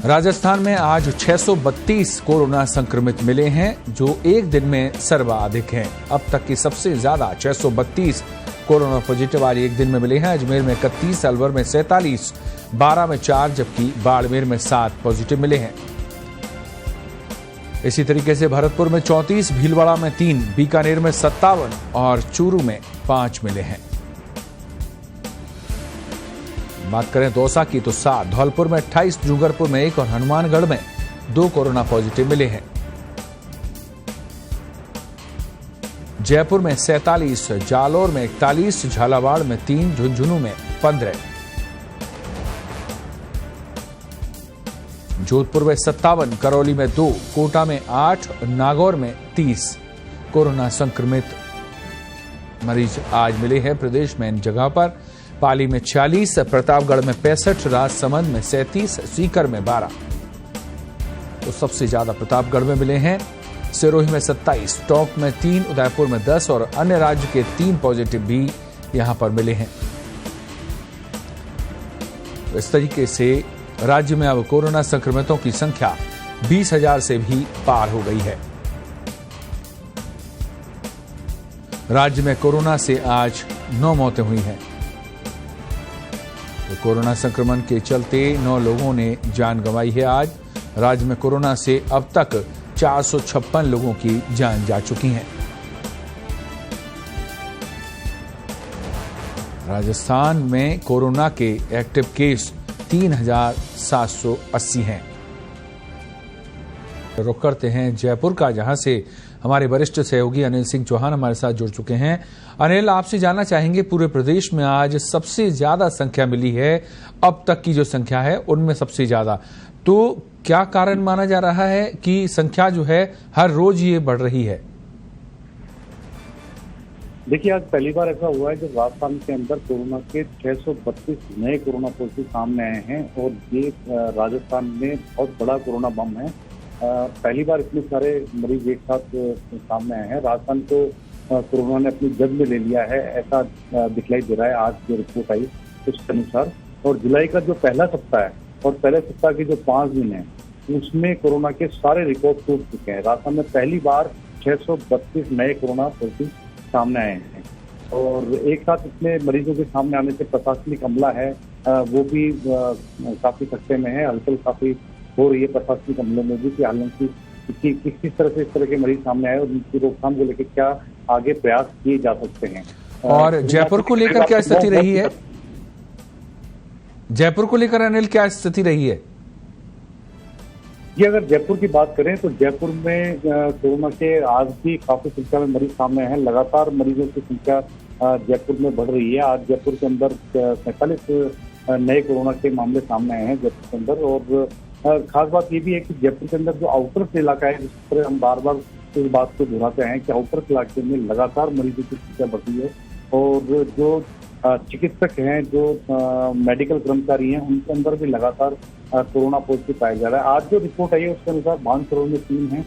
राजस्थान में आज 632 कोरोना संक्रमित मिले हैं, जो एक दिन में सर्वाधिक हैं। अब तक की सबसे ज्यादा 632 कोरोना पॉजिटिव आज एक दिन में मिले हैं। अजमेर में 31, अलवर में 47, बारा में 4, जबकि बाड़मेर में 7 पॉजिटिव मिले हैं। इसी तरीके से भरतपुर में 34, भीलवाड़ा में 3, बीकानेर में 57 और चूरू में 5 मिले हैं। बात करें दौसा की तो 7, धौलपुर में 28, डूंगरपुर में 1 और हनुमानगढ़ में 2 कोरोना पॉजिटिव मिले हैं। जयपुर में 47, जालोर में 41, झालावाड़ में 3, झुंझुनू में 15, जोधपुर में 57, करौली में 2, कोटा में 8, नागौर में 30 कोरोना संक्रमित मरीज आज मिले हैं। प्रदेश में इन जगह पर पाली में 46, प्रतापगढ़ में 65, राजसमंद में 37, सीकर में 12। तो सबसे ज्यादा प्रतापगढ़ में मिले हैं। सिरोही में 27, टोंक में 3, उदयपुर में 10 और अन्य राज्य के 3 पॉजिटिव भी यहां पर मिले हैं। तो इस तरीके से राज्य में अब कोरोना संक्रमितों की संख्या 20,000 से भी पार हो गई है। राज्य में कोरोना से आज 9 मौतें हुई हैं। तो कोरोना संक्रमण के चलते 9 लोगों ने जान गंवाई है। आज राज्य में कोरोना से अब तक 456 लोगों की जान जा चुकी है। राजस्थान में कोरोना के एक्टिव केस 3,780 हैं। रुक करते हैं जयपुर का, जहां से हमारे वरिष्ठ सहयोगी अनिल सिंह चौहान हमारे साथ जुड़ चुके हैं। अनिल, आपसे जानना चाहेंगे, पूरे प्रदेश में आज सबसे ज्यादा संख्या मिली है, अब तक की जो संख्या है उनमें सबसे ज्यादा, तो क्या कारण माना जा रहा है कि संख्या जो है हर रोज ये बढ़ रही है? देखिए, आज पहली बार ऐसा हुआ है जब राजस्थान के अंदर कोरोना के 632 नए कोरोना पॉजिटिव सामने आए हैं और ये राजस्थान में बहुत बड़ा कोरोना बम है। पहली बार इतने सारे मरीज एक साथ सामने आए हैं। राजस्थान को कोरोना ने अपनी जद में ले लिया है, ऐसा दिखलाई दे रहा है आज जो रिपोर्ट आई उसके अनुसार। और जुलाई का जो पहला सप्ताह है और पहले सप्ताह के जो 5 दिन है उसमें कोरोना के सारे रिकॉर्ड टूट चुके हैं। राजस्थान में पहली बार 632 नए कोरोना पॉजिटिव सामने आए हैं और एक साथ इतने मरीजों के सामने आने से प्रशासनिक अमला है वो भी काफी खतरे में है। हलचल काफी हो रही है प्रशासनिक अमले में भी कि हालांकि किस तरह से इस तरह के मरीज सामने आए और उनकी रोकथाम को लेकर क्या आगे प्रयास किए जा सकते हैं। और जयपुर को लेकर क्या स्थिति रही है? जयपुर को लेकर अनिल क्या स्थिति रही है? जी, अगर जयपुर की बात करें तो जयपुर में कोरोना के आज भी काफी संख्या में मरीज सामने हैं। लगातार मरीजों की संख्या जयपुर में बढ़ रही है। आज जयपुर के अंदर 45 नए कोरोना के मामले सामने आए हैं जयपुर के अंदर। और खास बात ये भी है कि जयपुर के अंदर जो आउटर्स इलाका है, जिस पर हम बार बार इस बात को दोहराते हैं कि आउटर्स इलाके में लगातार मरीजों की संख्या बढ़ रही है और जो चिकित्सक हैं, जो मेडिकल कर्मचारी हैं, उनके अंदर भी लगातार कोरोना पॉजिटिव पाया जा रहा है। आज जो रिपोर्ट आई है उसके अनुसार मानसरोवर में 3 हैं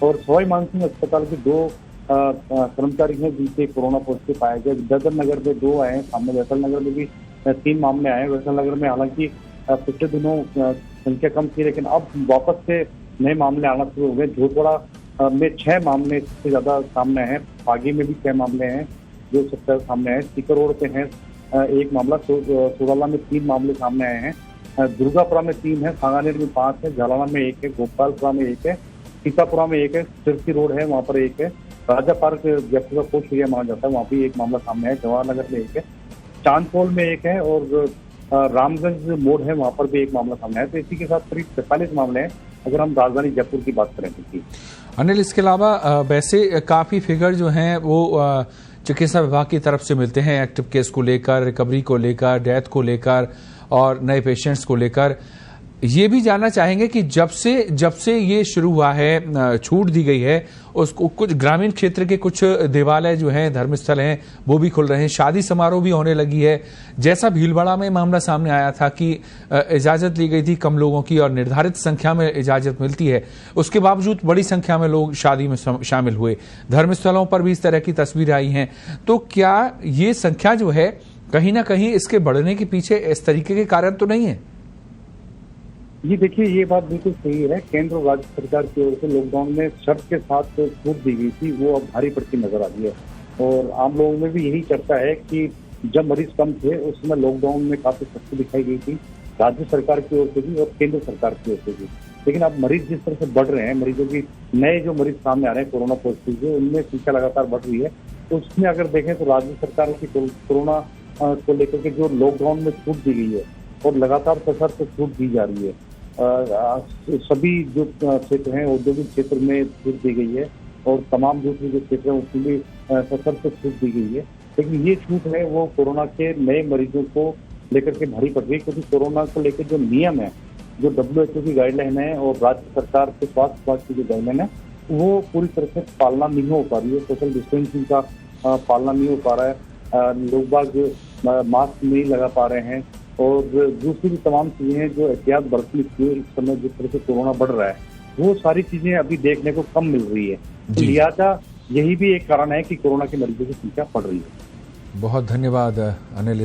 और सवाई मानसिंह अस्पताल के 2 कर्मचारी हैं जिनसे कोरोना पॉजिटिव पाया गया। ददर नगर में 2 आए हैं सामने, वैसल नगर में भी 3 मामले आए हैं। वैसल नगर में हालांकि पिछले दिनों संख्या कम थी, लेकिन अब वापस से नए मामले आना शुरू हो गए। झोटवाड़ा में 6 मामले सबसे ज्यादा सामने हैं, पागी में भी 6 मामले हैं जो सबसे ज्यादा सामने आए। सीकर रोड पे है 1 मामला, सोडाला में 3 मामले सामने आए हैं, दुर्गापुरा में 3 है, सांगानेर में 5 है, झालावाड़ में 1 है, गोपालपुरा में 1 है, सीतापुरा में 1 है, सिरसी रोड है वहाँ पर 1 है, राजा पार्क जयपुर का पोस्ट एरिया माना जाता है वहाँ भी 1 मामला सामने है, जवाहरनगर में 1 है, चांदपोल में 1 है और रामगंज मोड़ है वहाँ पर भी 1 मामला सामने है। तो इसी के साथ करीब 45 मामले हैं अगर हम राजधानी जयपुर की बात करें तो। अनिल, इसके अलावा वैसे काफी फिगर जो हैं वो चिकित्सा विभाग की तरफ से मिलते हैं एक्टिव केस को लेकर, रिकवरी को लेकर, डेथ को लेकर और नए पेशेंट्स को लेकर। ये भी जानना चाहेंगे कि जब से ये शुरू हुआ है, छूट दी गई है, उसको कुछ ग्रामीण क्षेत्र के कुछ देवालय जो हैं, धर्मस्थल हैं, वो भी खुल रहे हैं, शादी समारोह भी होने लगी है। जैसा भीलवाड़ा में मामला सामने आया था कि इजाजत ली गई थी कम लोगों की और निर्धारित संख्या में इजाजत मिलती है, उसके बावजूद बड़ी संख्या में लोग शादी में शामिल हुए। धर्मस्थलों पर भी इस तरह की तस्वीरें आई हैं। तो क्या ये संख्या जो है कहीं ना कहीं इसके बढ़ने के पीछे इस तरीके के कारण तो नहीं है? ये देखिए, ये बात बिल्कुल सही है। केंद्र और राज्य सरकार की ओर से लॉकडाउन में शर्त के साथ छूट दी गई थी, वो अब भारी पड़ती नजर आ रही है। और आम लोगों में भी यही चर्चा है कि जब मरीज कम थे उस समय लॉकडाउन में काफी सख्ती दिखाई गई थी, राज्य सरकार की ओर से भी और केंद्र सरकार की ओर से भी। लेकिन अब मरीज जिस तरह से बढ़ रहे हैं, मरीजों की नए जो मरीज सामने आ रहे हैं कोरोना पॉजिटिव के, उनमें संख्या लगातार बढ़ रही है। तो उसमें अगर देखें तो राज्य सरकार की कोरोना को लेकर के जो लॉकडाउन में छूट दी गई है और लगातार सशर्त छूट दी जा रही है, सभी जो क्षेत्र हैं, औद्योगिक क्षेत्र में छूट दी गई है और तमाम दूसरे जो क्षेत्र हैं उसमें भी सशर्त छूट दी गई है। लेकिन ये छूट है वो कोरोना के नए मरीजों को लेकर के भारी पड़ रही है, क्योंकि कोरोना को लेकर जो नियम है, जो WHO की गाइडलाइन है और राज्य सरकार के स्वास्थ्य विभाग की जो गाइडलाइन है, वो पूरी तरह से पालना नहीं हो पा रही है। सोशल डिस्टेंसिंग का पालना नहीं हो पा रहा है, लोग बाग मास्क नहीं लगा पा रहे हैं और दूसरी भी तमाम चीजें हैं जो एहतियात बरतनी चाहिए। इस समय जिस तरह से कोरोना बढ़ रहा है, वो सारी चीजें अभी देखने को कम मिल रही है। तो लिहाजा यही भी एक कारण है कि कोरोना के मरीजों की संख्या बढ़ रही है। बहुत धन्यवाद अनिल।